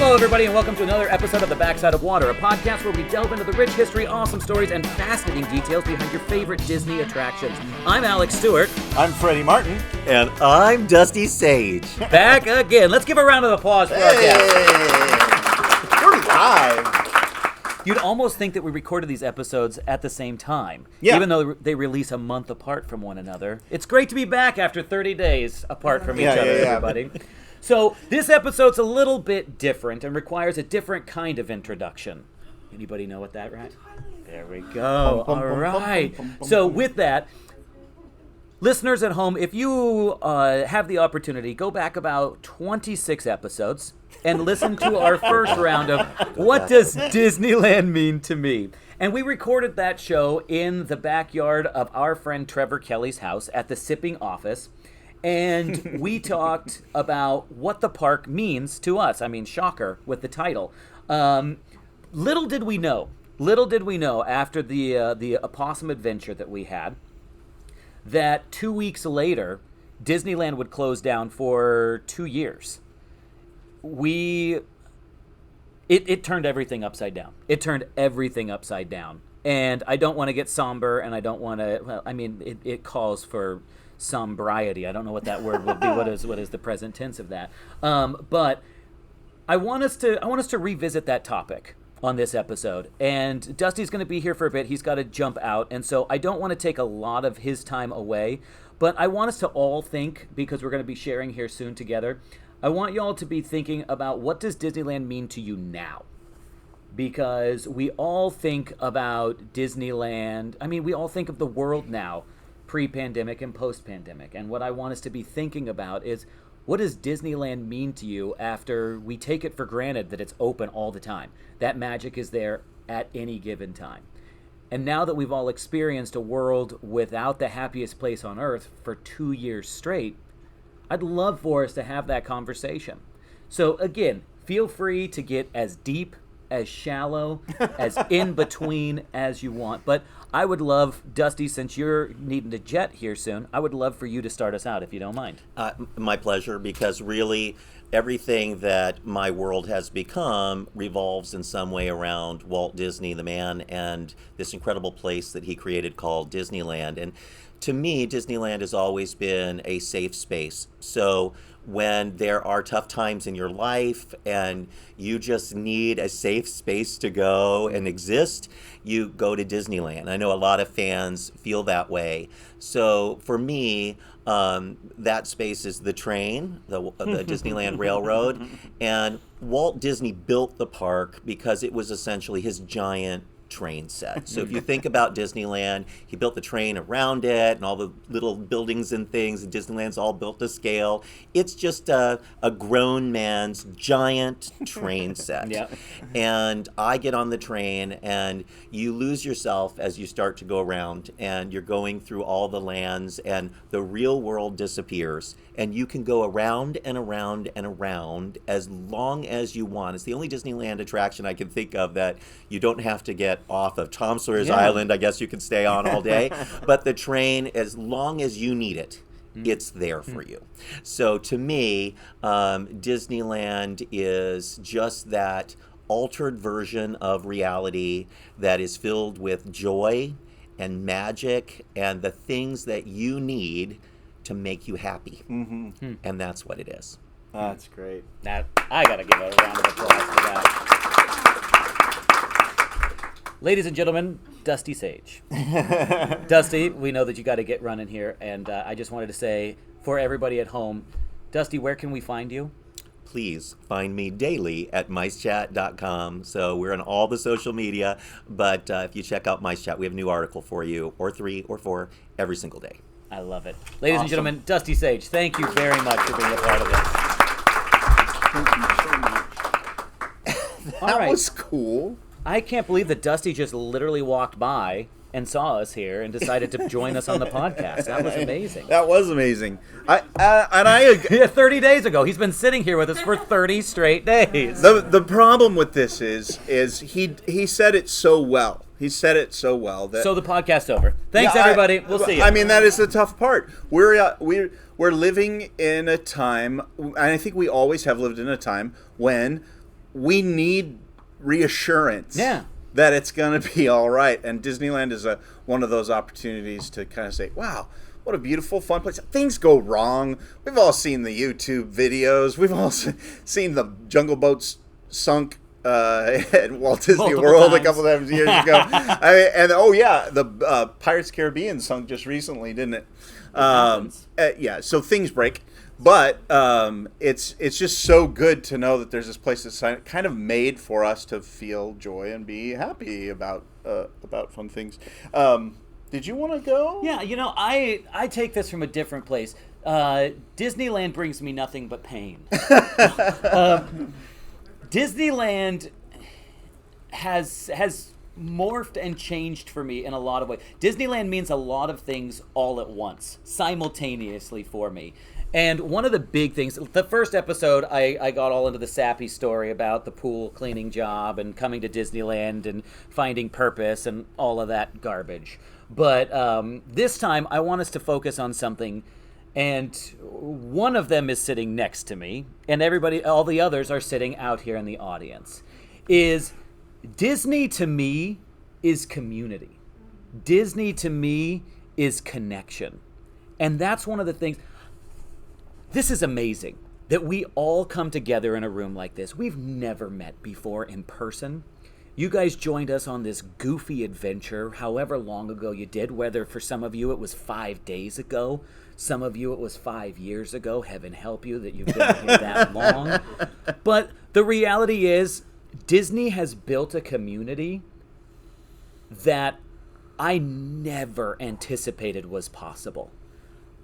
Hello, everybody, and welcome to another episode of The Backside of Water, a podcast where we delve into the rich history, awesome stories, and fascinating details behind your favorite Disney attractions. I'm Alex Stewart. I'm Freddie Martin. And I'm Dusty Sage. Back again. Let's give a round of applause for our guest. We're live. You'd almost think that we recorded these episodes at the same time, Yeah. even though they release a month apart from one another. It's great to be back after 30 days apart from each other, everybody. So this episode's a little bit different and requires a different kind of introduction. Anybody know what that, right? There we go. All right. So with that, listeners at home, if you have the opportunity, go back about 26 episodes and listen to our first round of What Does Disneyland Mean to Me? And we recorded that show in the backyard of our friend Trevor Kelly's house at the Sipping office. And we talked about what the park means to us. I mean, shocker with the title. Little did we know after the opossum adventure that we had, that 2 weeks later, Disneyland would close down for 2 years. It turned everything upside down. And I don't want to get somber, and I don't want to, well, I mean, it calls for sombriety. I don't know what that word would be. What is the present tense of that? But I want us to revisit that topic on this episode. And Dusty's going to be here for a bit. He's got to jump out. And so I don't want to take a lot of his time away, but I want us to all think, because we're going to be sharing here soon together, I want you all to be thinking about, what does Disneyland mean to you now? Because we all think about Disneyland. I mean, we all think of the world now, pre-pandemic and post-pandemic. And what I want us to be thinking about is, what does Disneyland mean to you after we take it for granted that it's open all the time? That magic is there at any given time. And now that we've all experienced a world without the happiest place on earth for 2 years straight, I'd love for us to have that conversation. So again, feel free to get as deep, as shallow, as in between as you want. But I would love, Dusty, since you're needing to jet here soon, I would love for you to start us out, if you don't mind. My pleasure, because really everything that my world has become revolves in some way around Walt Disney, the man, and this incredible place that he created called Disneyland. And to me, Disneyland has always been a safe space. So when there are tough times in your life and you just need a safe space to go and exist, you go to Disneyland. I know a lot of fans feel that way. So for me, that space is the train, the Disneyland Railroad. And Walt Disney built the park because it was essentially his giant train set. So if you think about Disneyland, he built the train around it and all the little buildings and things, and Disneyland's all built to scale. It's just a grown man's giant train set. Yeah. And I get on the train and you lose yourself as you start to go around, and you're going through all the lands and the real world disappears, and you can go around and around and around as long as you want. It's the only Disneyland attraction I can think of that you don't have to get off of. Tom Sawyer's Island, I guess you can stay on all day, but the train, as long as you need it, it's there for you. So to me, Disneyland is just that altered version of reality that is filled with joy and magic and the things that you need to make you happy. And that's what it is. That's great. That, I gotta give a round of applause for that. Ladies and gentlemen, Dusty Sage. Dusty, we know that you got to get running here, and I just wanted to say, for everybody at home, Dusty, where can we find you? Please find me daily at micechat.com. So we're on all the social media, but if you check out MiceChat, we have a new article for you, or 3 or 4, every single day. I love it. Ladies and gentlemen, Dusty Sage, thank you very much for being a part of this. Thank you so much. That was cool. I can't believe that Dusty just literally walked by and saw us here and decided to join us on the podcast. That was amazing. That was amazing. I 30 days ago. He's been sitting here with us for 30 straight days. The problem with this is he said it so well. He said it so well that. So the podcast's over. Thanks, everybody. We'll see you. I mean, that is the tough part. We're living in a time, and I think we always have lived in a time when we need reassurance. Yeah. That it's going to be all right. And Disneyland is one of those opportunities to kind of say, wow, what a beautiful, fun place. Things go wrong. We've all seen the YouTube videos. We've all seen the Jungle Boats sunk at Walt Disney Multiple World times. a couple of years ago. The Pirates Caribbean sunk just recently, didn't it? So things break. But it's just so good to know that there's this place that's kind of made for us to feel joy and be happy about fun things. Did you want to go? Yeah, I take this from a different place. Disneyland brings me nothing but pain. Disneyland has morphed and changed for me in a lot of ways. Disneyland means a lot of things all at once, simultaneously for me. And one of the big things, the first episode, I got all into the sappy story about the pool cleaning job and coming to Disneyland and finding purpose and all of that garbage. But this time, I want us to focus on something, and one of them is sitting next to me, and all the others are sitting out here in the audience. Is Disney to me is community. Disney to me is connection. And that's one of the things. This is amazing that we all come together in a room like this. We've never met before in person. You guys joined us on this goofy adventure, however long ago you did, whether for some of you it was 5 days ago, some of you it was 5 years ago. Heaven help you that you've been here that long. But the reality is, Disney has built a community that I never anticipated was possible.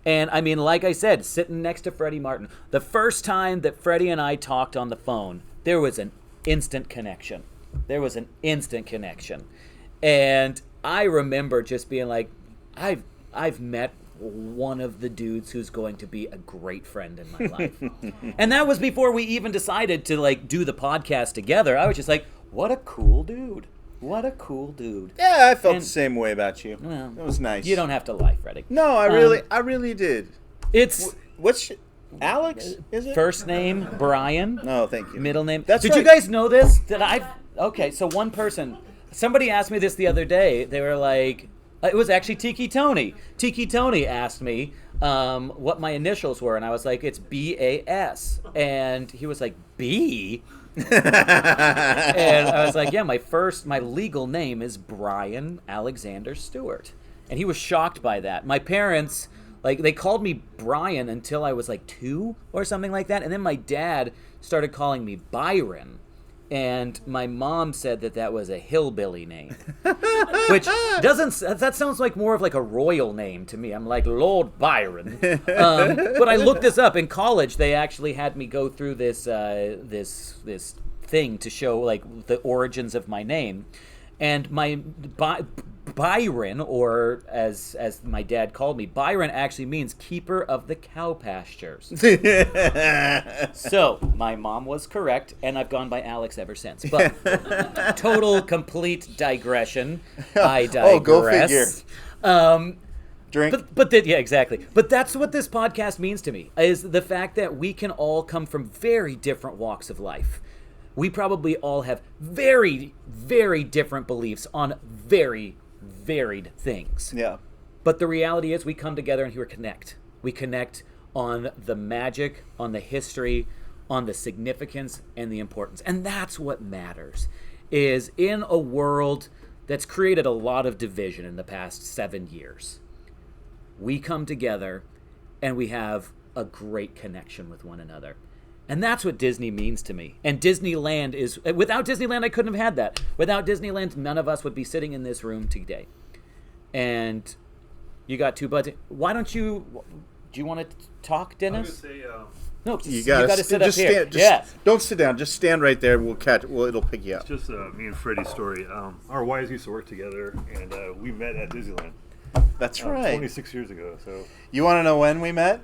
And I mean, like I said, sitting next to Freddie Martin, the first time that Freddie and I talked on the phone, there was an instant connection. And I remember just being like, I've met one of the dudes who's going to be a great friend in my life. And that was before we even decided to do the podcast together. I was just like, what a cool dude. Yeah, I felt the same way about you. Well, it was nice. You don't have to lie, Freddie. No, I really did. It's Alex? Is it first name Brian? No, thank you. Middle name. That's Did right. you guys know this? Okay, so one person. Somebody asked me this the other day. They were like, it was actually Tiki Tony. Tiki Tony asked me what my initials were, and I was like, it's BAS, and he was like, B. And I was like, yeah, my legal name is Brian Alexander Stewart. And he was shocked by that. My parents, they called me Brian until I was 2 or something like that. And then my dad started calling me Byron. And my mom said that was a hillbilly name. Which that sounds like more of a royal name to me. I'm like, Lord Byron. But I looked this up. In college, they actually had me go through this thing to show the origins of my name. And my Byron, or as my dad called me, Byron actually means keeper of the cow pastures. So my mom was correct, and I've gone by Alex ever since. But total, complete digression. I digress. Oh, go figure. Drink. Yeah, exactly. But that's what this podcast means to me, is the fact that we can all come from very different walks of life. We probably all have very, very different beliefs on very varied things. Yeah. But the reality is we come together and we connect. We connect on the magic, on the history, on the significance, and the importance. And that's what matters, is in a world that's created a lot of division in the past 7 years, we come together and we have a great connection with one another. And that's what Disney means to me. And Disneyland is... Without Disneyland, I couldn't have had that. Without Disneyland, none of us would be sitting in this room today. And you got two buds. Why don't you... Do you want to talk, Dennis? I would say... No, you got to sit up here. Don't sit down. Just stand right there. It'll pick you up. It's just me and Freddie's story. Our wives used to work together, and we met at Disneyland. That's right. 26 years ago. So you want to know when we met?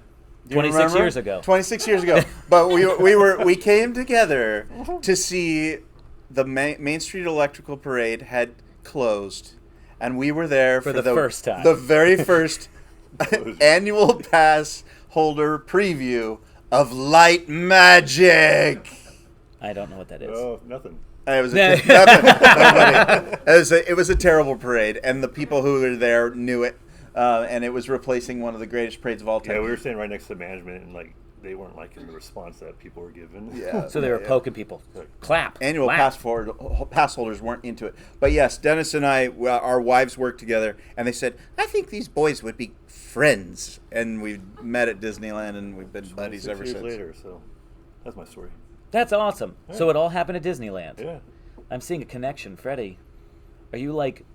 26 years ago. 26 years ago. But we came together to see the Main Street Electrical Parade had closed, and we were there for the first time. The very first annual pass holder preview of Light Magic. I don't know what that is. Oh, nothing. It was it was a terrible parade, and the people who were there knew it, and it was replacing one of the greatest parades of all time. Yeah, we were standing right next to management, and like they weren't liking the response that people were giving. Yeah, So they were poking people. Clap. Annual clap. pass holders weren't into it. But yes, Dennis and I, our wives worked together, and they said, I think these boys would be friends. And we met at Disneyland, and we've been buddies 6 ever years since. later, so that's my story. That's awesome. Yeah. So it all happened at Disneyland. Yeah. I'm seeing a connection. Freddie, are you like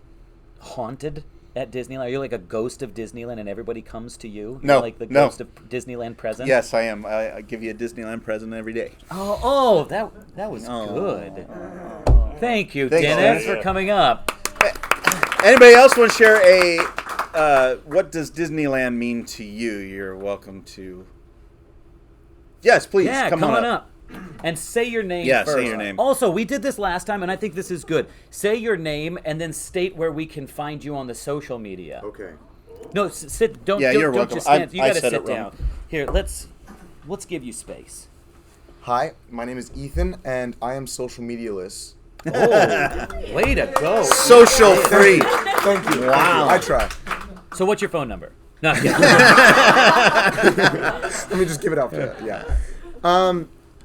haunted at Disneyland? Are you like a ghost of Disneyland and everybody comes to you? No, You're like the no. ghost of Disneyland present? Yes, I am. I give you a Disneyland present every day. Oh, that was good. Thank you, Thanks, Dennis, Dennis. for coming up. Anybody else want to share what does Disneyland mean to you? You're welcome to. Yes, please. Yeah, come on up. And say your name Yeah, first. say your name. Also, we did this last time, and I think this is good. Say your name and then state where we can find you on the social media. Okay. No, sit. Don't. Yeah, don't, you're don't welcome. just stand. You I gotta said sit it wrong. down. Here, let's give you space. Hi, my name is Ethan, and I am social media-less. Oh, way to go! Social free. Thank you. Wow. I try. So, what's your phone number? No, I'm kidding. Let me just give it out for that. Yeah.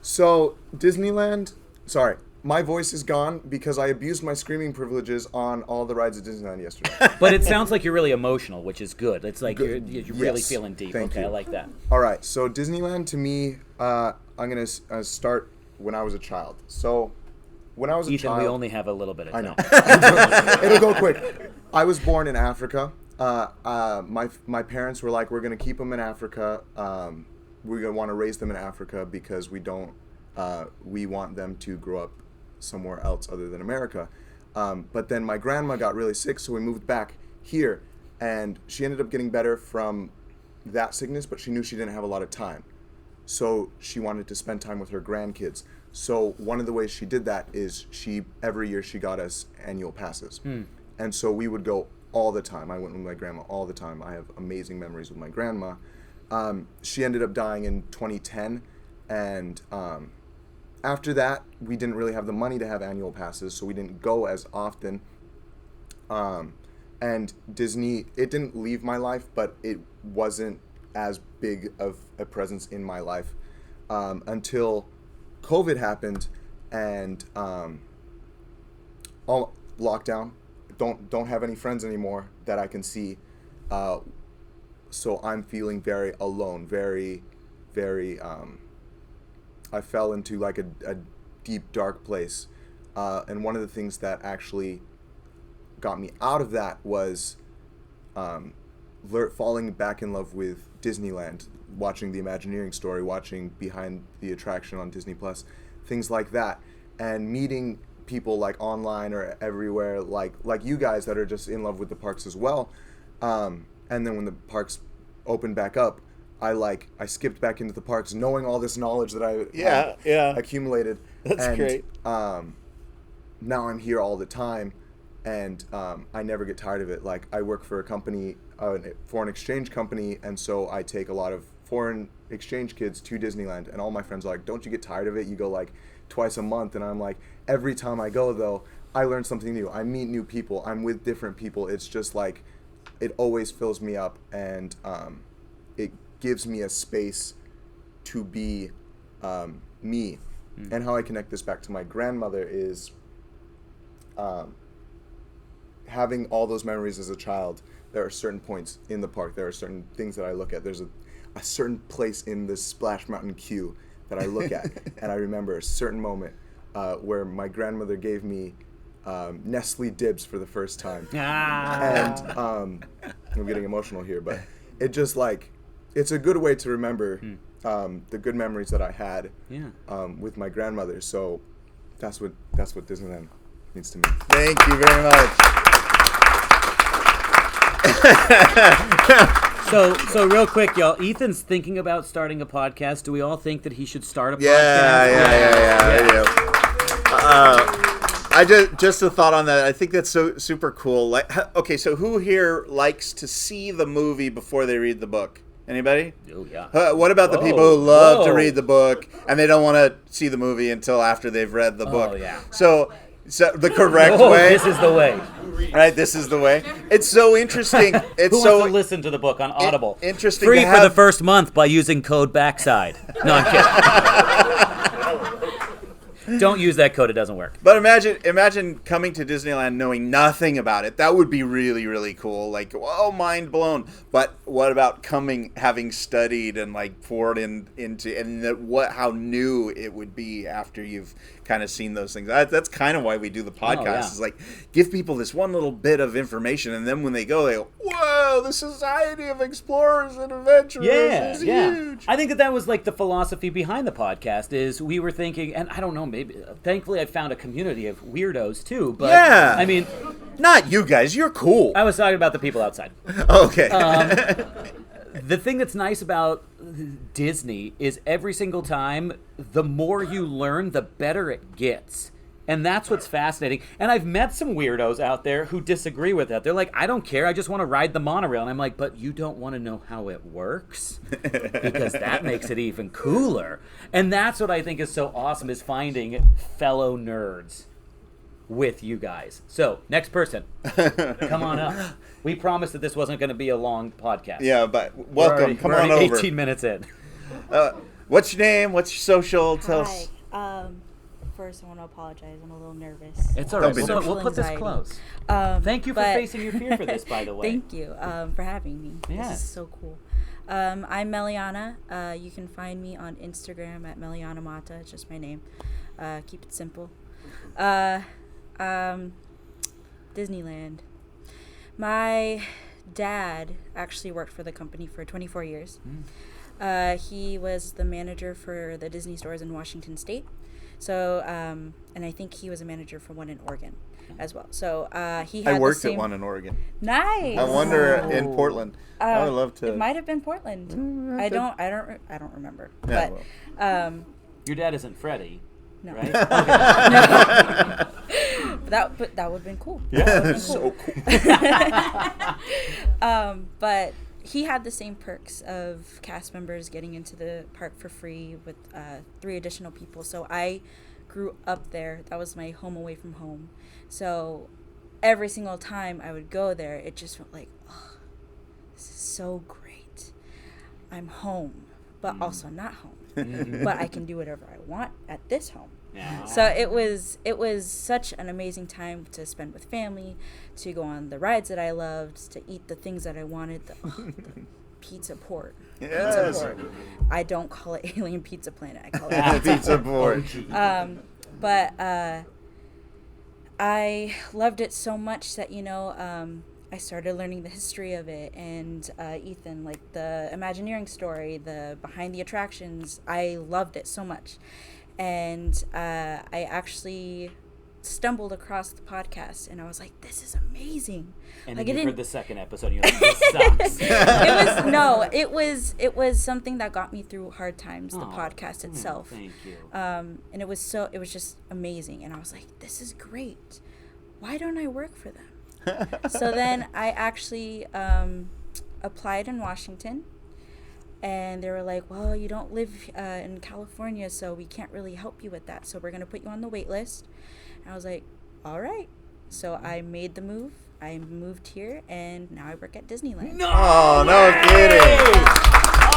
So Disneyland. Sorry, my voice is gone because I abused my screaming privileges on all the rides at Disneyland yesterday. But it sounds like you're really emotional, which is good. It's like Good. you're really Yes. feeling deep. Thank Okay, you. I like that. All right. So Disneyland to me, I'm gonna start when I was a child. So when I was a Ethan, child, we only have a little bit of I time. know. It'll go quick. I was born in Africa. My parents were like, we're gonna keep them in Africa. We're gonna want to raise them in Africa because we want them to grow up somewhere else other than America. But then my grandma got really sick, so we moved back here, and she ended up getting better from that sickness, but she knew she didn't have a lot of time. So she wanted to spend time with her grandkids. So one of the ways she did that is every year she got us annual passes. And so we would go all the time. I went with my grandma all the time. I have amazing memories with my grandma. She ended up dying in 2010, and after that, we didn't really have the money to have annual passes, so we didn't go as often. And Disney, it didn't leave my life, but it wasn't as big of a presence in my life until COVID happened and all lockdown. Don't have any friends anymore that I can see. So I'm feeling very alone, very, very. I fell into like a deep, dark place. And one of the things that actually got me out of that was falling back in love with Disneyland, watching the Imagineering story, watching Behind the Attraction on Disney Plus, things like that, and meeting people like online or everywhere, like you guys that are just in love with the parks as well. And then when the parks opened back up, I skipped back into the parks, knowing all this knowledge that I had accumulated. That's great. Now I'm here all the time, and I never get tired of it. Like, I work for a company, a foreign exchange company, and so I take a lot of foreign exchange kids to Disneyland, and all my friends are like, don't you get tired of it? You go like twice a month. And I'm like, every time I go though, I learn something new. I meet new people. I'm with different people. It's just like, it always fills me up, and it gives me a space to be me. And how I connect this back to my grandmother is having all those memories as a child. There are certain points in the park. There are certain things that I look at. There's a certain place in the Splash Mountain queue that I look at, and I remember a certain moment where my grandmother gave me Nestle Dibs for the first time. And I'm getting emotional here, but it just like, it's a good way to remember the good memories that I had with my grandmother. So that's what Disneyland means to me. Thank you very much. So real quick, y'all. Ethan's thinking about starting a podcast. Do we all think that he should start a podcast? Yeah. I just a thought on that. I think that's so super cool. Like, okay, so who here likes to see the movie before they read the book? Anybody? Oh, yeah. What about the Whoa. people who love to Whoa. read the book and they don't want to see the movie until after they've read the book? Oh, yeah. So the correct Oh, way. this is the way. Right, this is the way. It's so interesting. It's Who so wants to listen to the book on Audible? interesting Free to for the have- first month by using code BACKSIDE. No, I'm kidding. Don't use that code. It doesn't work. But imagine coming to Disneyland knowing nothing about it. That would be really, really cool. Like, oh, mind blown. But what about having studied and like poured into, and how new it would be after you've kind of seen those things. That's kind of why we do the podcast. yeah. Is like give people this one little bit of information, and then when they go, whoa, the Society of Explorers and Adventurers is huge. I think that was like the philosophy behind the podcast. Is we were thinking, and I don't know, maybe thankfully I found a community of weirdos too. But Yeah. I mean, Not you guys. You're cool. I was talking about the people outside. Okay. The thing that's nice about Disney is every single time, the more you learn, the better it gets. And that's what's fascinating. And I've met some weirdos out there who disagree with that. They're like, I don't care. I just want to ride the monorail. And I'm like, but you don't want to know how it works? Because that makes it even cooler. And that's what I think is so awesome, is finding fellow nerds with you guys. So, next person. Come on up. We promised that this wasn't going to be a long podcast. Yeah, but welcome. Come We're on already over. 18 minutes in. What's your name? What's your social? Tell us. Hi. First, I want to apologize. I'm a little nervous. It's all Don't right. be nervous. We'll put this Anxiety. close. Thank you for but- facing your fear for this, by the way. Thank you for having me. Yeah. This is so cool. I'm Meliana. You can find me on Instagram at Meliana Mata. It's just my name. Keep it simple. Disneyland. My dad actually worked for the company for 24 years. He was the manager for the Disney stores in Washington State. So, and I think he was a manager for one in Oregon as well. So, he had I worked the same... at one in Oregon. Nice. I wonder in Portland. I would love to. It might have been Portland. I don't remember. Yeah, but Your dad isn't Freddie, no. right? But that would have been cool. Yeah, so cool. But he had the same perks of cast members getting into the park for free with 3 additional people. So I grew up there. That was my home away from home. So every single time I would go there, it just felt like, oh, this is so great. I'm home, but also not home. But I can do whatever I want at this home. Yeah. So it was such an amazing time to spend with family, to go on the rides that I loved, to eat the things that I wanted. The pizza port. Yes. Pizza port. I don't call it Alien Pizza Planet. I call it Pizza board. But I loved it so much that, I started learning the history of it. And Ethan, like the Imagineering story, the behind the attractions, I loved it so much. And I actually stumbled across the podcast, and I was like, this is amazing. And like, then you heard the second episode, and you're like, this sucks. It was something that got me through hard times, the podcast itself. Thank you. And it was just amazing. And I was like, this is great. Why don't I work for them? So then I actually applied in Washington. And they were like, well, you don't live in California, so we can't really help you with that. So we're going to put you on the wait list. And I was like, all right. So I made the move. I moved here, and now I work at Disneyland. No! Oh, no kidding.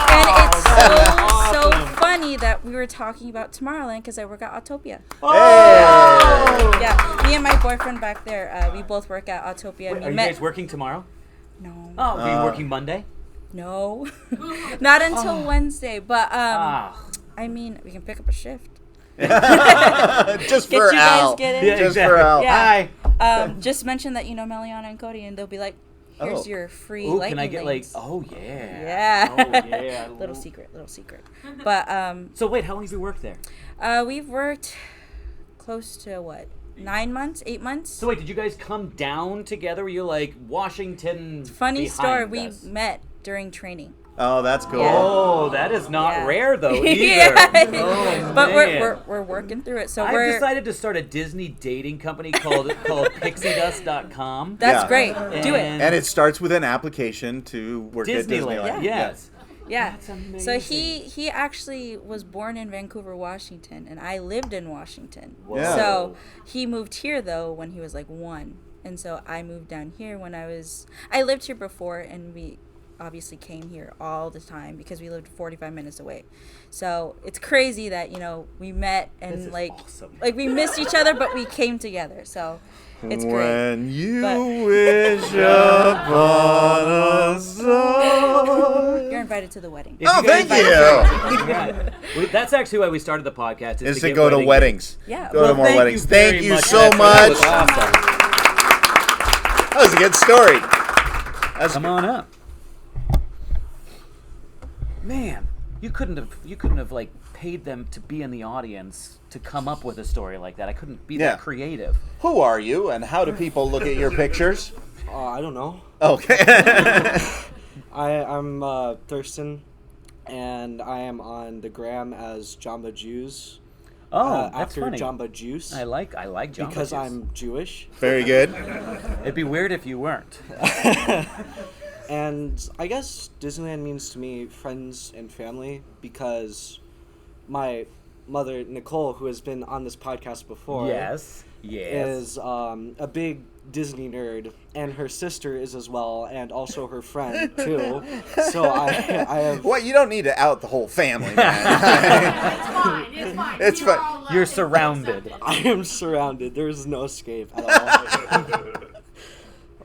And it's so funny that we were talking about Tomorrowland because I work at Autopia. Hey. Yeah, me and my boyfriend back there, we both work at Autopia. Wait, are you guys working tomorrow? No. Oh, are you working Monday? No. Not until Wednesday. But, I mean, we can pick up a shift. Just Get for you Al. guys get in. Yeah, Just exactly. for Al. Yeah. Hi. Just mention that Meliana and Cody, and they'll be like, here's Oh. your free Ooh, lightning can I get lanes. oh yeah. Yeah. Oh yeah. little secret. But So wait, how long have you worked there? we've worked close to 9 months, 8 months. So wait, did you guys come down together? Were you like Washington? Funny story, we us? met during training. Oh, that's cool. Yeah. Oh, that is not Yeah. rare though either. Yeah. Oh, But man. we're working through it. So I've we're decided to start a Disney dating company called pixiedust.com. that's Yeah. great. Do it. And it starts with an application to work at Disneyland. Disneyland. Yes. Yeah. That's amazing. So he actually was born in Vancouver, Washington, and I lived in Washington. Yeah. So he moved here though when he was like 1, and so I moved down here when I lived here before, and we obviously came here all the time because we lived 45 minutes away. So it's crazy that we met and awesome. like we missed each other, but we came together. So it's great. When you But- wish upon a star. You're invited to the wedding. If Oh, you guys- thank you. Yeah. That's actually why we started the podcast. Is to get go to wedding weddings. Yeah. Go Well, to more thank weddings. you very Thank you much. so That much. was awesome. That was a good story. Come on up. Man, you couldn't have like paid them to be in the audience to come up with a story like that. I couldn't be Yeah. that creative. Who are you, and how do people look at your pictures? I don't know. Okay. I'm Thurston, and I am on the gram as Jamba Juice. Oh, that's after funny. Jamba Juice. I like Jamba because Juice. I'm Jewish. Very good. It'd be weird if you weren't. And I guess Disneyland means to me friends and family because my mother, Nicole, who has been on this podcast before, Yes. is a big Disney nerd, and her sister is as well, and also her friend, too. So I have... What? You don't need to out the whole family, man. It's fine. It's fine. It's We are fine. all loved. You're It's surrounded. accepted. I am surrounded. There is no escape at all.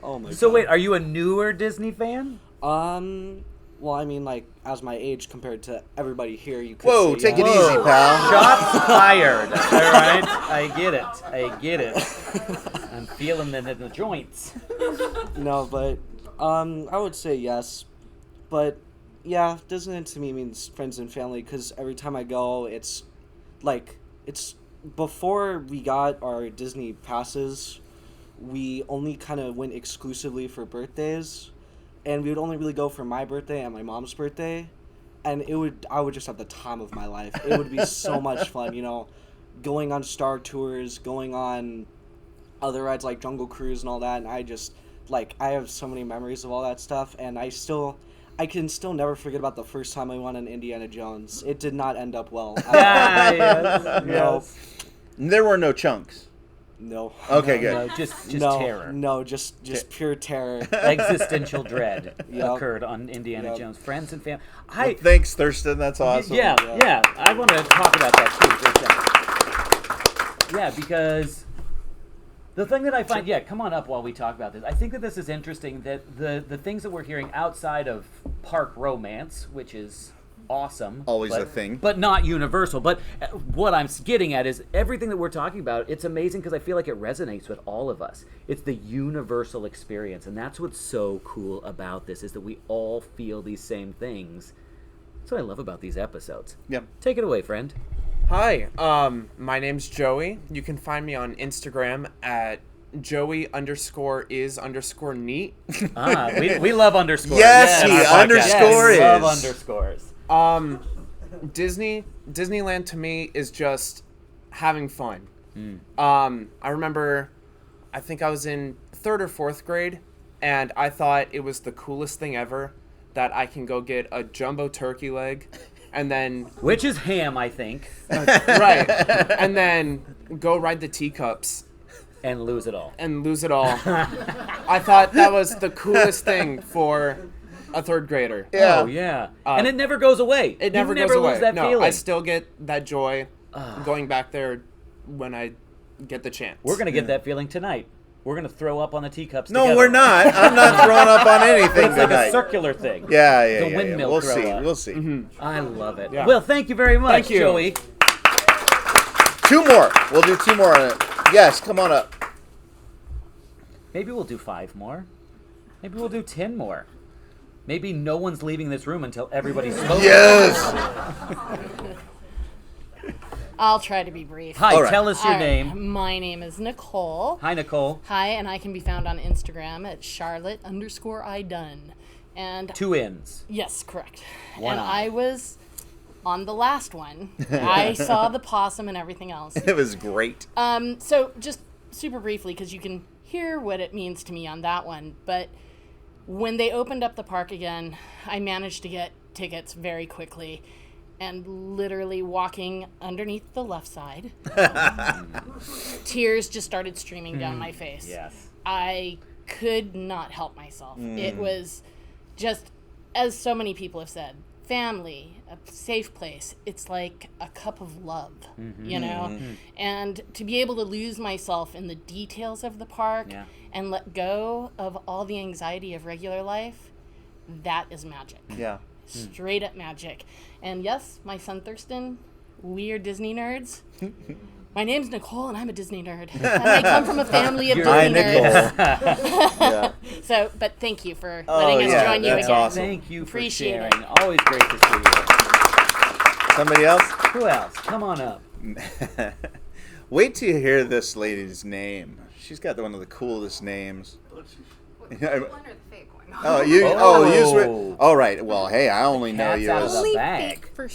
Oh my god. So wait, are you a newer Disney fan? Well, I mean, like, as my age compared to everybody here, you could Whoa, say take it yes. easy, pal. Shots fired. All right, I get it. I'm feeling it in the joints. No, but, I would say yes. But, yeah, Disneyland to me means friends and family, because every time I go, it's, like, it's, before we got our Disney passes, we only kind of went exclusively for birthdays. And we would only really go for my birthday and my mom's birthday, and I would just have the time of my life. It would be so much fun, going on Star Tours, going on other rides like Jungle Cruise and all that, and I have so many memories of all that stuff, and I can still never forget about the first time I went on Indiana Jones. It did not end up well. Yes. No. There were no chunks. No. Okay, good. No, just no, terror. No, just pure terror. Existential dread Yep. occurred on Indiana Yep. Jones. Friends and family. Well, thanks, Thurston. That's awesome. Yeah. I want to talk about that too. Yeah, because the thing that I find, come on up while we talk about this. I think that this is interesting that the things that we're hearing outside of park romance, which is awesome. Always a thing. But not universal. But what I'm getting at is everything that we're talking about, it's amazing because I feel like it resonates with all of us. It's the universal experience. And that's what's so cool about this, is that we all feel these same things. That's what I love about these episodes. Yep. Take it away, friend. Hi, my name's Joey. You can find me on Instagram at Joey_is_neat. We love underscores. Yes, in he our podcast. underscore Yes, love is. underscores. Disneyland to me is just having fun. I remember, I think I was in 3rd or 4th grade, and I thought it was the coolest thing ever that I can go get a jumbo turkey leg, and then Which is ham, I think, right, and then go ride the teacups and lose it all. and lose it all. I thought that was the coolest thing for a 3rd grader. Yeah. Oh, yeah. And it never goes away. It never you goes away. lose that no, feeling. I still get that joy going back there when I get the chance. We're going to get that feeling tonight. We're going to throw up on the teacups No, together. we're not. I'm not throwing up on anything It's like tonight. a circular thing. Yeah. The windmill We'll throw see. up. We'll see. I love it. Yeah. Well, thank you very much, Thank you. Joey. 2 more. We'll do 2 more on it. Yes, come on up. Maybe we'll do 5 more. Maybe we'll do 10 more. Maybe no one's leaving this room until everybody's spoken. Yes. I'll try to be brief. Hi, All right. tell us your All right, name. My name is Nicole. Hi, Nicole. Hi, and I can be found on Instagram at Charlotte_idone. And 2 N's. yes, correct. One and eye. I was on the last one. I saw the possum and everything else. It was great. So just super briefly, because you can hear what it means to me on that one, but when they opened up the park again, I managed to get tickets very quickly. And literally walking underneath the left side, tears just started streaming down my face. Yes. I could not help myself. It was just, as so many people have said, family, a safe place. It's like a cup of love, you know? And to be able to lose myself in the details of the park and let go of all the anxiety of regular life, that is magic. Yeah. Straight up magic. And yes, my son Thurston, we are Disney nerds. My name's Nicole, and I'm a Disney nerd. And I come from a family of Disney nerds. Yeah. So, but thank you for letting us join you that's again. awesome. Thank you for Appreciate sharing. it. Always great to see you. Somebody else? Who else? Come on up. Wait till you hear this lady's name. She's got one of the coolest names. The one or the fake one? All right. Well, hey, I only know Cat's you out of as. the Only bag. fake for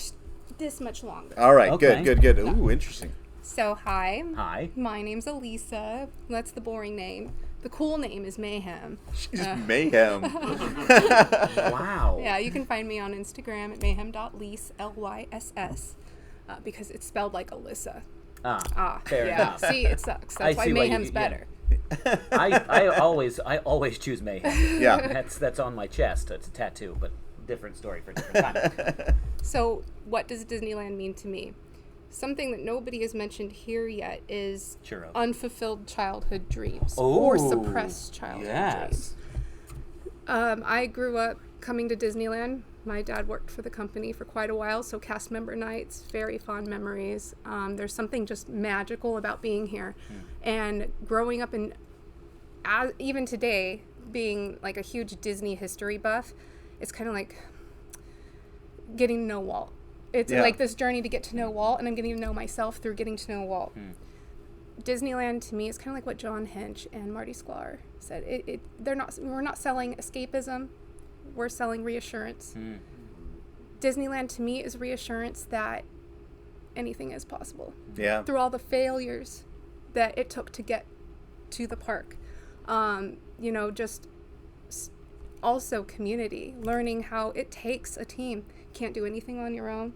this much longer. All right. Okay. Good. Ooh, interesting. So, hi. Hi. My name's Elisa. That's the boring name. The cool name is Mayhem. She's mayhem. Wow. Yeah, you can find me on Instagram at mayhem.lyss, Lyss, because it's spelled like Alyssa. Fair yeah. enough. See, it sucks. I That's why see why you- Mayhem's yeah. better. I always choose mayhem. Yeah. That's on my chest. It's a tattoo, but different story for different time. So, what does Disneyland mean to me? Something that nobody has mentioned here yet is Churros. unfulfilled childhood dreams Oh, or suppressed childhood yes. dreams. I grew up coming to Disneyland. My dad worked for the company for quite a while, so cast member nights, very fond memories. There's something just magical about being here. And growing up in, even today, being like a huge Disney history buff, it's kind of like getting to know Walt. It's like this journey to get to know Walt, and I'm getting to know myself through getting to know Walt. Disneyland to me is kind of like what John Hench and Marty Sklar said. We're not selling escapism. We're selling reassurance. Disneyland to me is reassurance that anything is possible. Yeah. Through all the failures that it took to get to the park. Just also community, learning how it takes a team. Can't do anything on your own.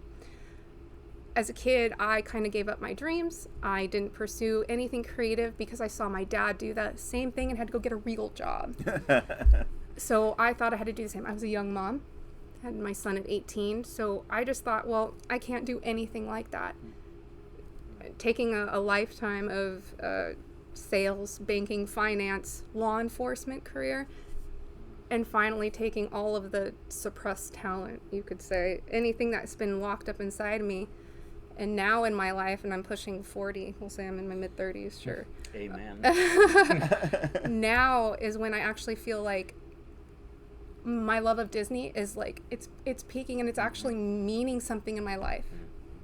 As a kid, I kind of gave up my dreams. I didn't pursue anything creative because I saw my dad do that same thing and had to go get a real job. So I thought I had to do the same. I was a young mom, had my son at 18, so I just thought, well, I can't do anything like that. Taking a lifetime of sales, banking, finance, law enforcement career, and finally taking all of the suppressed talent, you could say, anything that's been locked up inside of me, and now in my life, and I'm pushing 40, we'll say I'm in my mid-30s, sure. Amen. Now is when I actually feel like my love of Disney is like it's peaking, and it's actually meaning something in my life,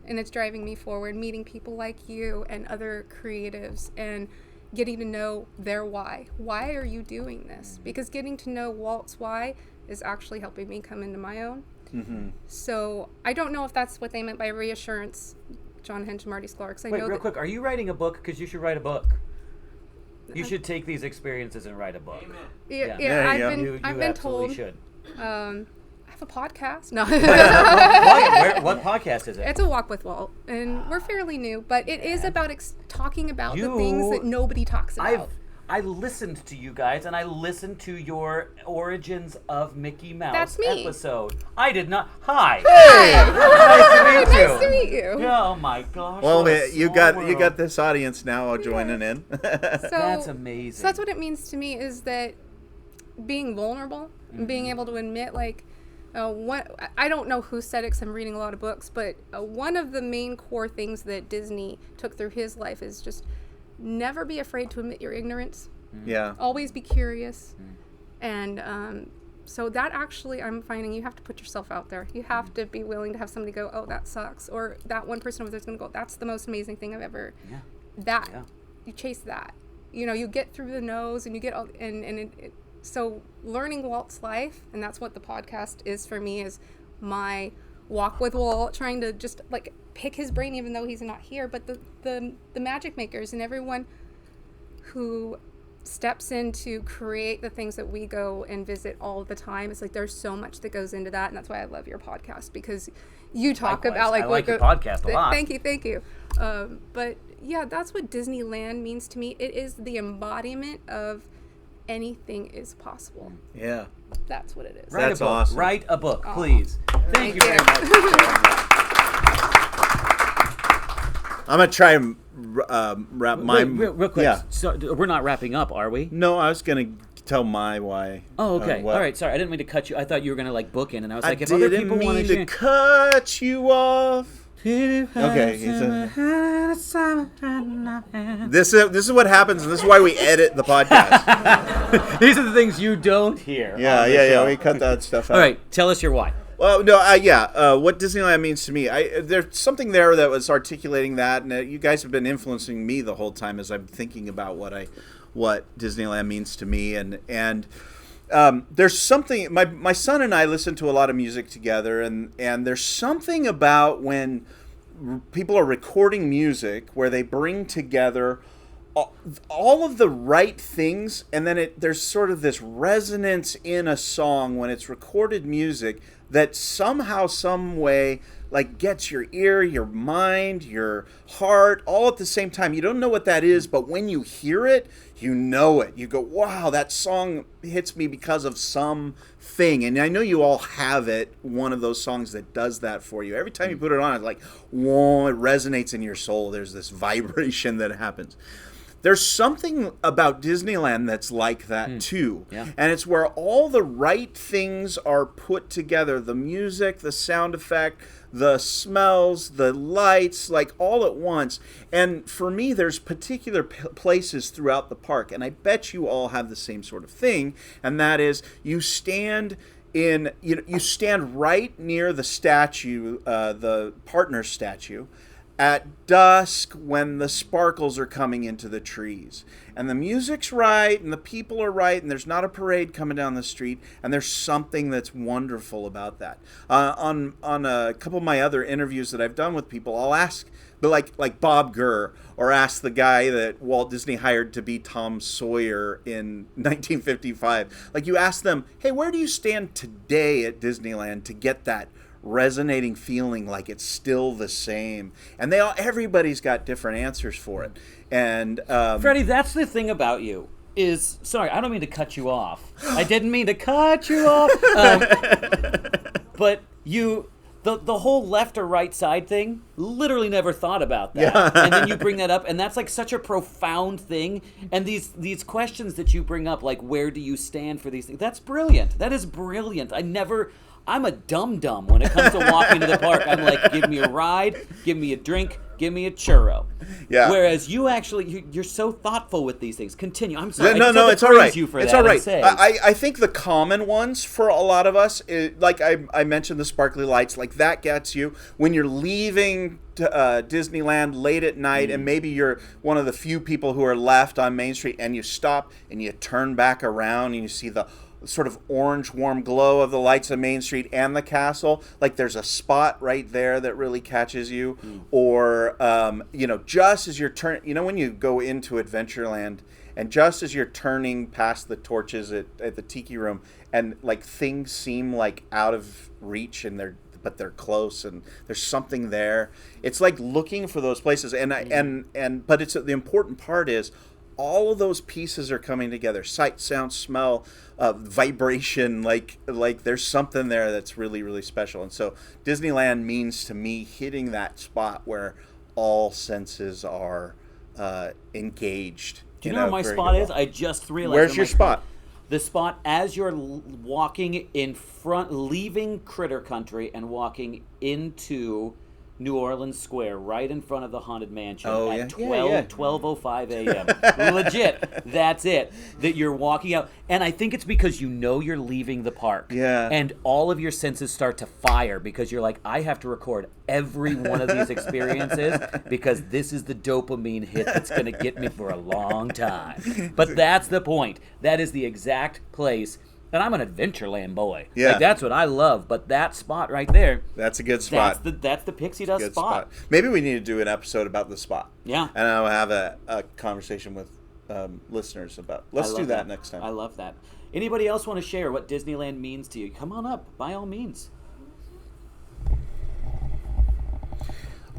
and it's driving me forward, meeting people like you and other creatives and getting to know their why. Why are you doing this? Because getting to know Walt's why is actually helping me come into my own. So I don't know if that's what they meant by reassurance, John Hench and Marty Sklar, because I Wait, know real that quick. Are you writing a book? Because you should write a book. You should take these experiences and write a book. Yeah, There you I've go. been You I've been absolutely told. should. I have a podcast. No. What podcast is it? It's a Walk with Walt, and we're fairly new, but it is about talking about the things that nobody talks about. I listened to you guys, and I listened to your Origins of Mickey Mouse That's me. episode. I did not. Hi. Hi. Nice to meet you. Nice to meet you. Oh my gosh. Well, what a you small got world. this audience now joining in. That's amazing. So that's what it means to me, is that being vulnerable and being able to admit, like, I don't know who said it because I'm reading a lot of books, but one of the main core things that Disney took through his life is just never be afraid to admit your ignorance. Yeah. Always be curious. And so that actually, I'm finding you have to put yourself out there. You have to be willing to have somebody go, oh, that sucks. Or that one person over there's going to go, that's the most amazing thing I've ever. Yeah. You chase that. You get through the nose and you get all, so learning Walt's life, and that's what the podcast is for me, is my walk with Walt, trying to just like pick his brain even though he's not here, but the magic makers and everyone who steps in to create the things that we go and visit all the time. It's like there's so much that goes into that, and that's why I love your podcast, because you talk Likewise. about like I like your podcast a lot. Thank you. But yeah, that's what Disneyland means to me. It is the embodiment of anything is possible. Yeah. That's what it is. That's awesome. Write a book, please. Thank you very much. I'm gonna try and wrap my real quick. Yeah. So we're not wrapping up, are we? No, I was gonna tell my why. Oh, okay. what. All right. Sorry, I didn't mean to cut you. I thought you were gonna like book in, and I was like, if I other didn't people want mean to to cut you off. Okay. This is what happens, and this is why we edit the podcast. These are the things you don't hear. Yeah. We cut that stuff out. All right. Tell us your why. Well, no, what Disneyland means to me. There's something there that was articulating that, and you guys have been influencing me the whole time as I'm thinking about what Disneyland means to me, and there's something. My son and I listen to a lot of music together, and there's something about when people are recording music where they bring together all of the right things, and then there's sort of this resonance in a song when it's recorded music that somehow, some way, like gets your ear, your mind, your heart, all at the same time. You don't know what that is, but when you hear it, you know it. You go, wow, that song hits me because of something. And I know you all have it, one of those songs that does that for you. Every time you put it on, it's like, whoa, it resonates in your soul. There's this vibration that happens. There's something about Disneyland that's like that too. Yeah. And it's where all the right things are put together. The music, the sound effect, the smells, the lights, like all at once. And for me, there's particular places throughout the park. And I bet you all have the same sort of thing. And that is you stand right near the statue, the partner statue, at dusk when the sparkles are coming into the trees. And the music's right, and the people are right, and there's not a parade coming down the street, and there's something that's wonderful about that. On a couple of my other interviews that I've done with people, I'll ask, like Bob Gurr, or ask the guy that Walt Disney hired to be Tom Sawyer in 1955. Like, you ask them, hey, where do you stand today at Disneyland to get that resonating feeling like it's still the same? And everybody's got different answers for it. And Freddie, that's the thing about you is, sorry, I don't mean to cut you off. I didn't mean to cut you off. But the whole left or right side thing, literally never thought about that. Yeah. And then you bring that up, and that's like such a profound thing. And these questions that you bring up, like where do you stand for these things, that's brilliant. That is brilliant. I'm a dum-dum when it comes to walking to the park. I'm like, give me a ride, give me a drink, give me a churro. Yeah. Whereas you actually, you're so thoughtful with these things. Continue. I'm sorry. No, it's all right. It's all right. I think the common ones for a lot of us, like I mentioned the sparkly lights, like that gets you. When you're leaving Disneyland late at night, and maybe you're one of the few people who are left on Main Street, and you stop and you turn back around and you see the sort of orange warm glow of the lights of Main Street and the castle, like there's a spot right there that really catches you. Or just as you're when you go into Adventureland, and just as you're turning past the torches at the Tiki Room, and like things seem like out of reach, and but they're close, and there's something there. It's like looking for those places, but it's the important part is all of those pieces are coming together: sight, sound, smell, vibration. Like there's something there that's really, really special. And so Disneyland means to me hitting that spot where all senses are engaged. Do you know where my spot is? I just realized. Where's your spot? The spot as you're walking in front, leaving Critter Country and walking into New Orleans Square, right in front of the Haunted Mansion at 12:05 a.m. Legit, that's it. That you're walking out, and I think it's because you know you're leaving the park. Yeah. And all of your senses start to fire because you're like, I have to record every one of these experiences because this is the dopamine hit that's going to get me for a long time. But that's the point. That is the exact place. And I'm an Adventureland boy. Yeah. Like, that's what I love. But that spot right there. That's a good spot. That's the pixie dust spot. Maybe we need to do an episode about the spot. Yeah. And I'll have a conversation with listeners about. I Let's love do that next time. I love that. Anybody else want to share what Disneyland means to you? Come on up, by all means.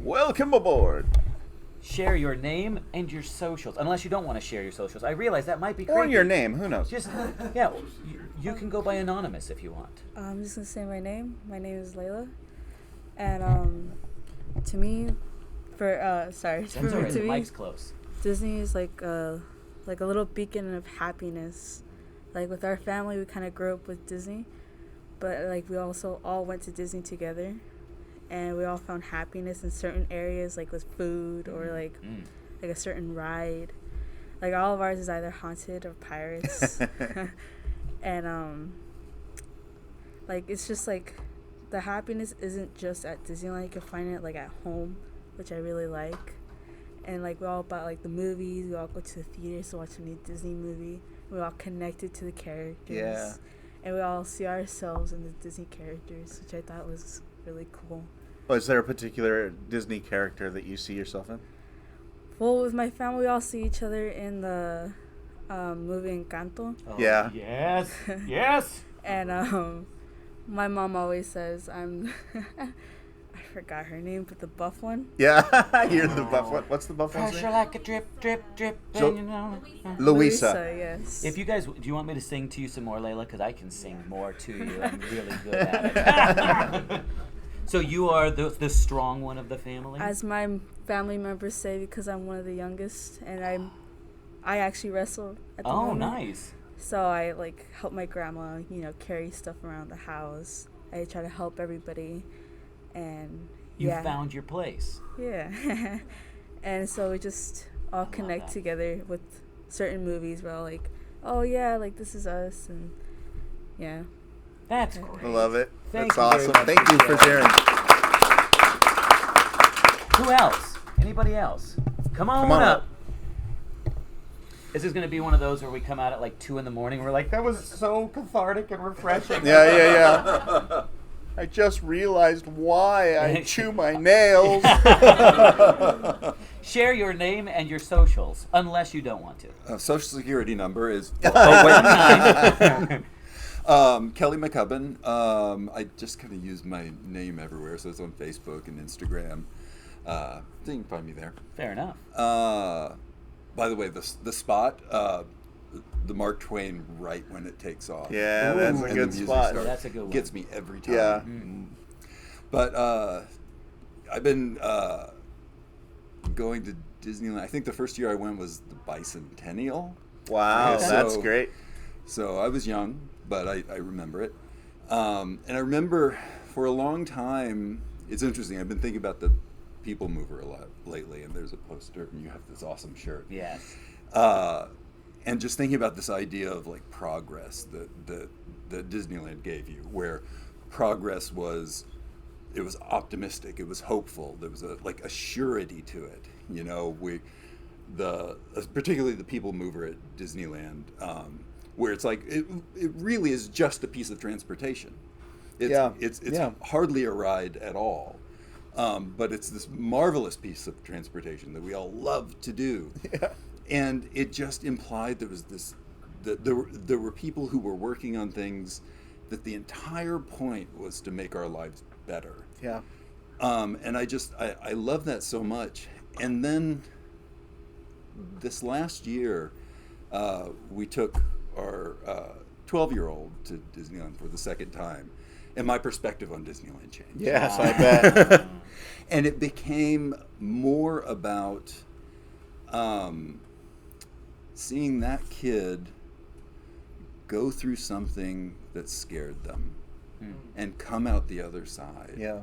Welcome aboard. Share your name and your socials, unless you don't want to share your socials. I realize that might be Or creepy. your name, who knows? Just yeah, you can go by anonymous if you want. I'm just gonna say my name. My name is Layla, and to me, That's all right. to The me, mic's close. Disney is like a little beacon of happiness. Like with our family, we kind of grew up with Disney, but like we also all went to Disney together, and we all found happiness in certain areas, like with food or like a certain ride. Like all of ours is either haunted or pirates, and like it's just like the happiness isn't just at Disneyland. You can find it like at home, which I really like. And like we all bought like the movies. We all go to the theaters to watch a new Disney movie. We're all connected to the characters. Yeah. And we all see ourselves in the Disney characters, which I thought was really cool. Well, is there a particular Disney character that you see yourself in? Well, with my family, we all see each other in the movie Encanto. Oh, Yeah. Yes. Yes. And my mom always says I'm... I forgot her name, but the buff one. Yeah, you're the buff one. What's the buff one's Pressure name? like a drip, drip, drip. So- and you know. Louisa. Yes. If you guys, do you want me to sing to you some more, Layla? Because I can sing more to you. I'm really good at it. So you are the strong one of the family? As my family members say, because I'm one of the youngest, and I actually wrestle at the moment. Nice. So I like help my grandma, carry stuff around the house. I try to help everybody, and You found your place. Yeah. And so we just all connect together with certain movies. We're all like, oh yeah, like this is us, and yeah. That's great. I love it. Thank That's you very awesome. much Thank you for sharing. Who else? Anybody else? Come on up. This is going to be one of those where we come out at like 2 a.m. and we're like, that was so cathartic and refreshing. Yeah. I just realized why I chew my nails. Share your name and your socials, unless you don't want to. Social security number is Kelly McCubbin. I just kind of use my name everywhere, so it's on Facebook and Instagram. So you can find me there. Fair enough. By the way, the spot, the Mark Twain right when it takes off. Yeah, Ooh, that's a and good the music spot. starts. That's a good one. Gets me every time. Yeah. But I've been going to Disneyland. I think the first year I went was the bicentennial. Wow, Yeah, that's so- great. So I was young, but I remember it. And I remember for a long time, it's interesting, I've been thinking about the People Mover a lot lately, and there's a poster, and you have this awesome shirt. Yes. And just thinking about this idea of like progress that Disneyland gave you, where progress was, it was optimistic, it was hopeful, there was a surety to it. Particularly the People Mover at Disneyland, where it's like it really is just a piece of transportation. It's hardly a ride at all. But it's this marvelous piece of transportation that we all love to do. Yeah. And it just implied that there were people who were working on things that the entire point was to make our lives better. Yeah. And I love that so much. And then this last year, we took our 12-year-old to Disneyland for the second time. And my perspective on Disneyland changed. Yes, I bet. And it became more about seeing that kid go through something that scared them and come out the other side. Yeah.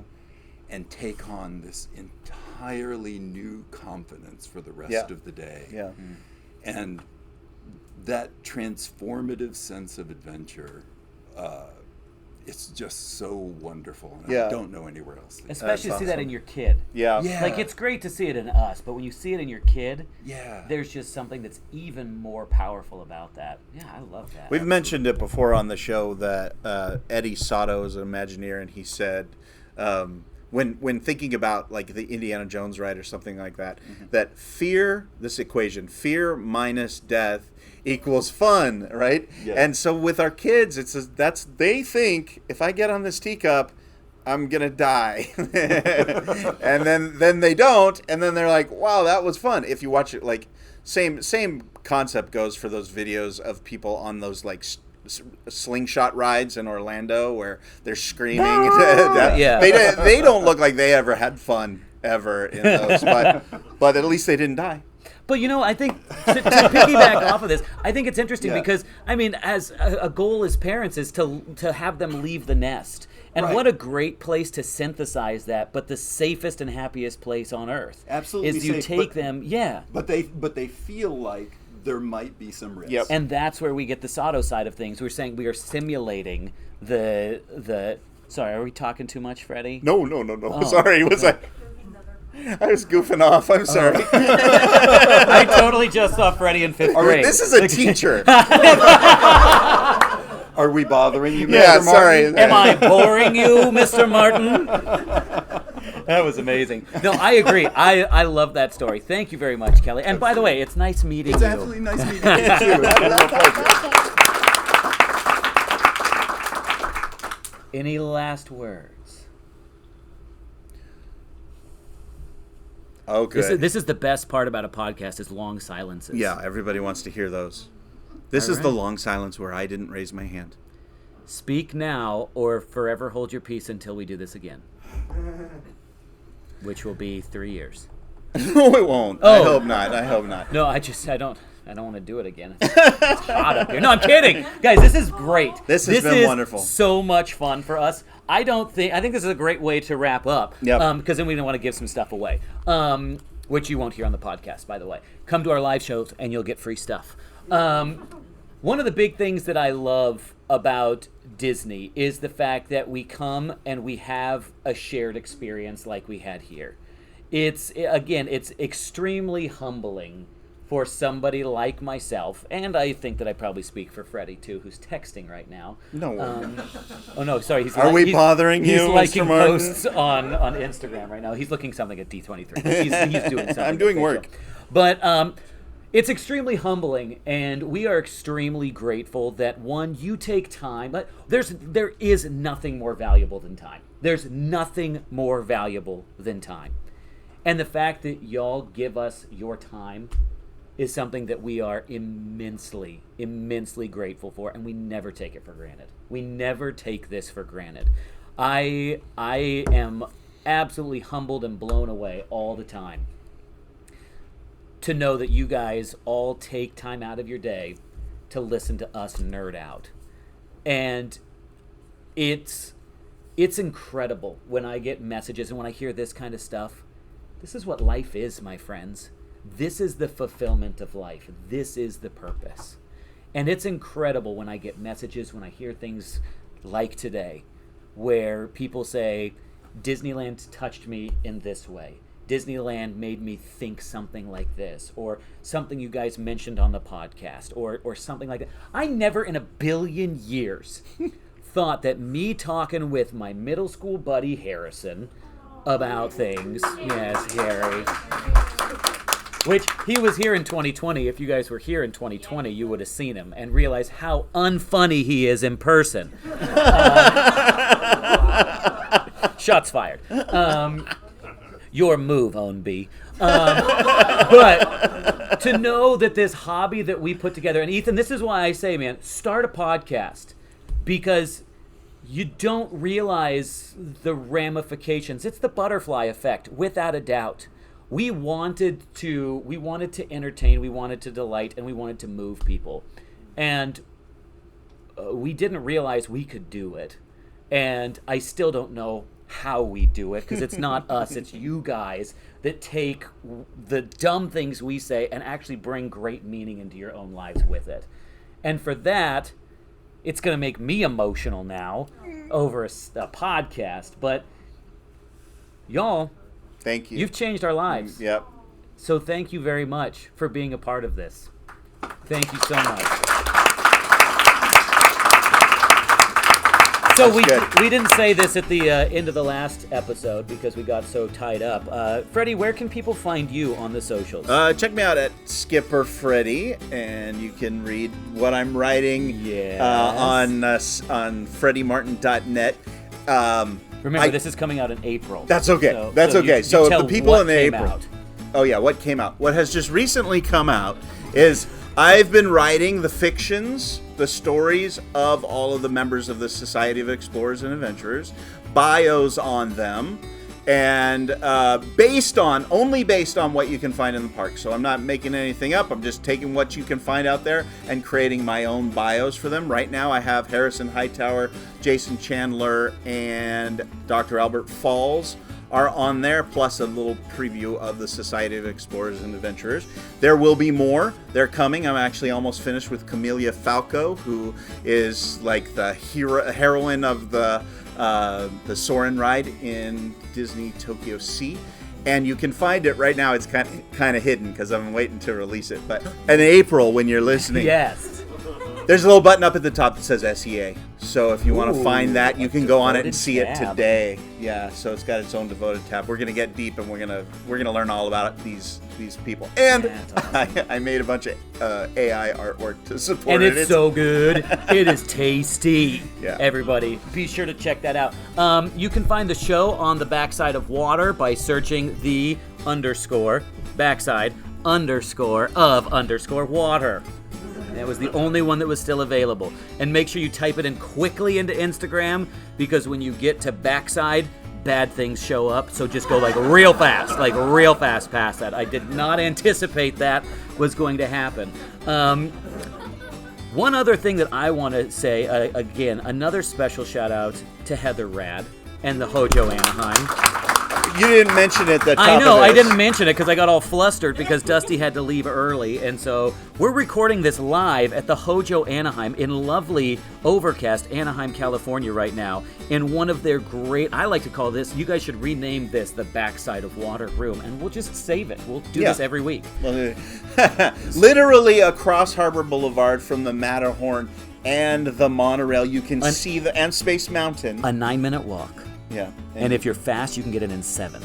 And take on this entirely new confidence for the rest of the day. Yeah. And that transformative sense of adventure, it's just so wonderful. And I don't know anywhere else. Especially to see that awesome. in your kid. Yeah. Like, it's great to see it in us, but when you see it in your kid, Yeah. there's just something that's even more powerful about that. Yeah, I love that. We've mentioned it before on the show that Eddie Sato is an Imagineer, and he said when thinking about like the Indiana Jones ride or something like that, that fear, this equation, fear minus death equals fun, right? Yes. And so with our kids, they think if I get on this teacup, I'm gonna die, and then they don't, and then they're like, wow, that was fun. If you watch it, like same concept goes for those videos of people on those like slingshot rides in Orlando where they're screaming. Yeah. They don't look like they ever had fun ever in those, but at least they didn't die. But I think to piggyback off of this, I think it's interesting because I mean, as a goal as parents is to have them leave the nest. And what a great place to synthesize that, but the safest and happiest place on earth. Absolutely is you safe, take them, But they feel like there might be some risk. Yep. And that's where we get the Sato side of things. We're saying we are simulating the. Sorry, are we talking too much, Freddie? No. Oh, Sorry, I was goofing off. I'm sorry. I totally just saw Freddie in fifth grade. This is a teacher. Are we bothering you, Yeah, Mr. sorry. Martin? Am I boring you, Mr. Martin? That was amazing. No, I agree. I love that story. Thank you very much, Kelly. And by the way, it's nice meeting It's you. absolutely nice meeting you too. It's been a real pleasure. Any last words? Oh, good. This is the best part about a podcast is long silences. Yeah, everybody wants to hear those. This is the long silence where I didn't raise my hand. Speak now or forever hold your peace until we do this again. Which will be 3 years. No, it won't. Oh. I hope not. No, I don't want to do it again. It's hot up here. No, I'm kidding. Guys, this is great. This has been wonderful. So much fun for us. I think this is a great way to wrap up. Yep. Because then we don't want to give some stuff away. Which you won't hear on the podcast, by the way. Come to our live shows and you'll get free stuff. One of the big things that I love about Disney is the fact that we come and we have a shared experience like we had here. It's extremely humbling for somebody like myself, and I think that I probably speak for Freddie too, who's texting right now. No. Oh no, sorry. Are we bothering you, He's liking Mr. Martin? posts on Instagram right now. He's looking something at D23. He's doing something. I'm doing work. But it's extremely humbling, and we are extremely grateful that, one, you take time. But there is nothing more valuable than time. There's nothing more valuable than time. And the fact that y'all give us your time is something that we are immensely, immensely grateful for, and we never take it for granted. We never take this for granted. I am absolutely humbled and blown away all the time to know that you guys all take time out of your day to listen to us nerd out. And it's incredible when I get messages and when I hear this kind of stuff. This is what life is, my friends. This is the fulfillment of life. This is the purpose. And it's incredible when I get messages, when I hear things like today, where people say, Disneyland touched me in this way. Disneyland made me think something like this, or something you guys mentioned on the podcast, or something like that. I never in a billion years thought that me talking with my middle school buddy Harrison about things, yes, Harry, which he was here in 2020. If you guys were here in 2020, you would have seen him and realized how unfunny he is in person. Shots fired. Your move, Own B. But to know that this hobby that we put together, and Ethan, this is why I say, man, start a podcast, because you don't realize the ramifications. It's the butterfly effect, without a doubt. We wanted to entertain, we wanted to delight, and we wanted to move people. And we didn't realize we could do it. And I still don't know how we do it, because it's not us, it's you guys that take the dumb things we say and actually bring great meaning into your own lives with it. And for that, it's going to make me emotional now over a podcast, but y'all, thank you. You've changed our lives. Yep. So thank you very much for being a part of this. Thank you so much. So That's we didn't say this at the end of the last episode because we got so tied up. Freddie, where can people find you on the socials? Check me out at Skipper Freddy, and you can read what I'm writing on freddymartin.net. Remember, this is coming out in April. That's okay. So the people in April. Oh yeah, what came out? What has just recently come out is I've been writing the fictions, the stories of all of the members of the Society of Explorers and Adventurers, bios on them, and based on what you can find in the park. So I'm not making anything up. I'm just taking what you can find out there and creating my own bios for them. Right now I have Harrison Hightower, Jason Chandler, and Dr. Albert Falls are on there, plus a little preview of the Society of Explorers and Adventurers. There will be more. They're coming. I'm actually almost finished with Camellia Falco, who is like the heroine of the Soarin' ride in Disney Tokyo Sea. And you can find it right now. It's kind of hidden because I'm waiting to release it. But in April, when you're listening, yes, there's a little button up at the top that says SEA. So if you want to find that, you can go on it and see it today. Yeah, so it's got its own devoted tab. We're gonna get deep and we're gonna learn all about these people. And I made a bunch of AI artwork to support and it. It's so good. It is tasty. Yeah. Everybody, be sure to check that out. You can find the show on the Backside of Water by searching the _backside _ water. That was the only one that was still available. And make sure you type it in quickly into Instagram, because when you get to Backside, bad things show up. So just go real fast past that. I did not anticipate that was going to happen. One other thing that I want to say, again, another special shout out to Heather Rad and the Hojo Anaheim. You didn't mention it at the top I know, of this. I didn't mention it because I got all flustered because Dusty had to leave early. And so we're recording this live at the Hojo Anaheim in lovely, overcast Anaheim, California right now. In one of their great, I like to call this, you guys should rename this the Backside of Water Room. And we'll just save it. We'll do this every week. Literally across Harbor Boulevard from the Matterhorn and the monorail, you can see and Space Mountain. A 9-minute walk. Yeah. And if you're fast, you can get it in 7.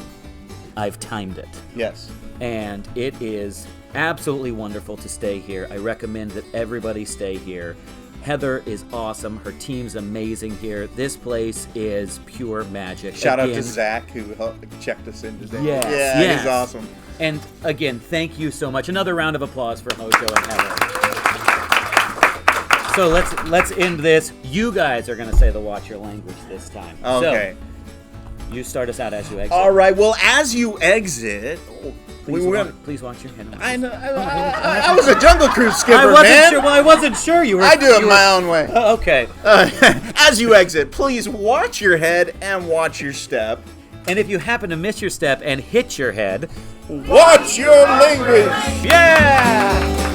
I've timed it. Yes. And it is absolutely wonderful to stay here. I recommend that everybody stay here. Heather is awesome. Her team's amazing here. This place is pure magic. Shout out to Zach, who checked us in today. Yes. He's awesome. And again, thank you so much. Another round of applause for Hojo and Heather. So let's end this. You guys are going to say the watch your language this time. Okay. So, you start us out as you exit. All right. Well, as you exit, please watch your hand. I know. I was a Jungle Cruise skipper, I wasn't sure you were. I do it my own way. Okay. As you exit, please watch your head and watch your step. And if you happen to miss your step and hit your head, watch your language. Yeah.